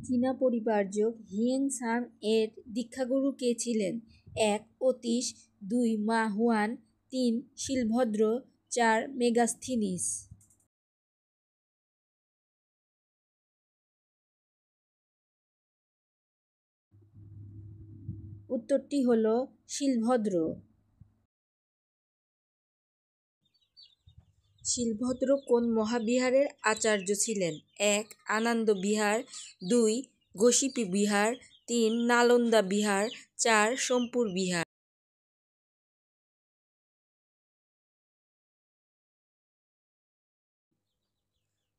চীনা পরিব্রাজক হিউয়েন-সাং এর দীক্ষাগুরু কে ছিলেন? ১. অতীশ, ২. মা হুয়ান, ৩. শিলভদ্র, ৪. মেগাস্থিনিস। উত্তরটি হল শিলভদ্র। শিলভদ্র কোন মহাবিহারের আচার্য ছিলেন? ১. আনন্দ বিহার, ২. গোসিপি বিহার, ৩. নালন্দা বিহার, ৪. সোমপুর বিহার।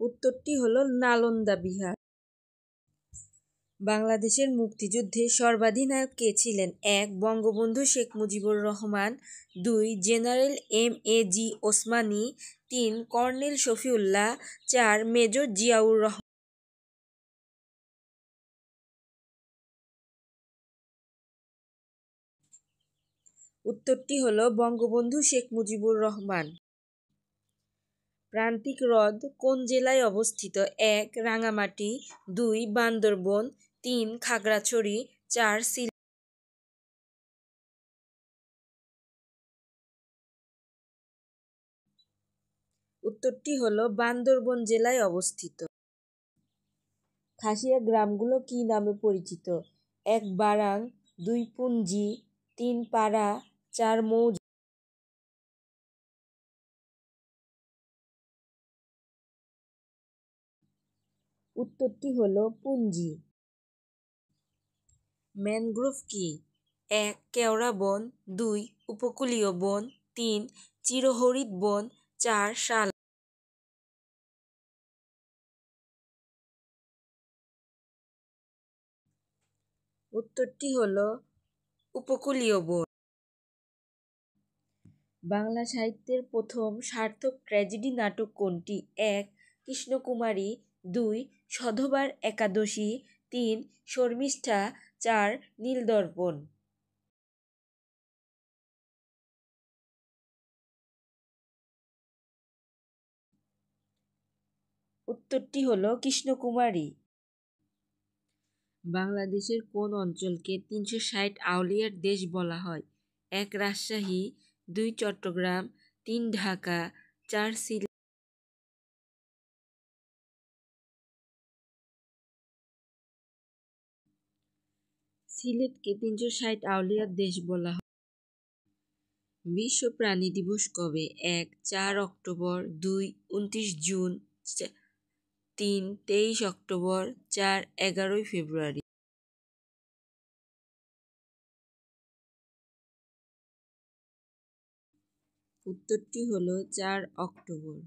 উত্তরটি হল নালন্দা বিহার। বাংলাদেশের মুক্তিযুদ্ধে সর্বাধিনায়ক কে ছিলেন? ১. Bangabandhu Sheikh Mujibur Rahman, ২. General M A G. Osmani, ৩. Colonel Shafiullah, ৪. Major Ziaur Rahman. উত্তরটি হল বঙ্গবন্ধু শেখ মুজিবুর রহমান। প্রান্তিক হ্রদ কোন জেলায় অবস্থিত? ১. রাঙ্গামাটি, ২. বান্দরবান, ৩. খাগড়াছড়ি, ৪. সিলেট। উত্তরটি হল বান্দরবান জেলায় অবস্থিত। খাসিয়া গ্রামগুলো কি নামে পরিচিত? ১. বারাং, ২. পুঞ্জি, ৩. পাড়া, ৪. মৌজা। উত্তরটি হল পুঞ্জি। ম্যানগ্রোভ কি? ১. কেওড়া বন, ২. উপকূলীয় বন, ৩. চিরহরিৎ বন, ৪. শাল। উত্তরটি হল উপকূলীয় বন। বাংলা সাহিত্যের প্রথম সার্থক ট্র্যাজেডি নাটক কোনটি? ১. কৃষ্ণকুমারী, ২. সধবার একাদশী, ৩. শর্মিষ্ঠা, ৪. নীলদর্পণ। উত্তরটি হল কৃষ্ণকুমারী। বাংলাদেশের কোন অঞ্চলকে ৩৬০ আউলিয়ার দেশ বলা হয়? ১. রাজশাহী, ২. চট্টগ্রাম, ৩. ঢাকা, ৪. সিলেট। সিলেটকে ৩৬০ আউলিয়ার দেশ বলা হয়। বিশ্ব প্রাণী দিবস কবে? ১. ৪ অক্টোবর, ২. ২৯ জুন, ৩. ২৩ অক্টোবর, ৪. ১১ ফেব্রুয়ারি। উত্তরটি হল ৪ অক্টোবর।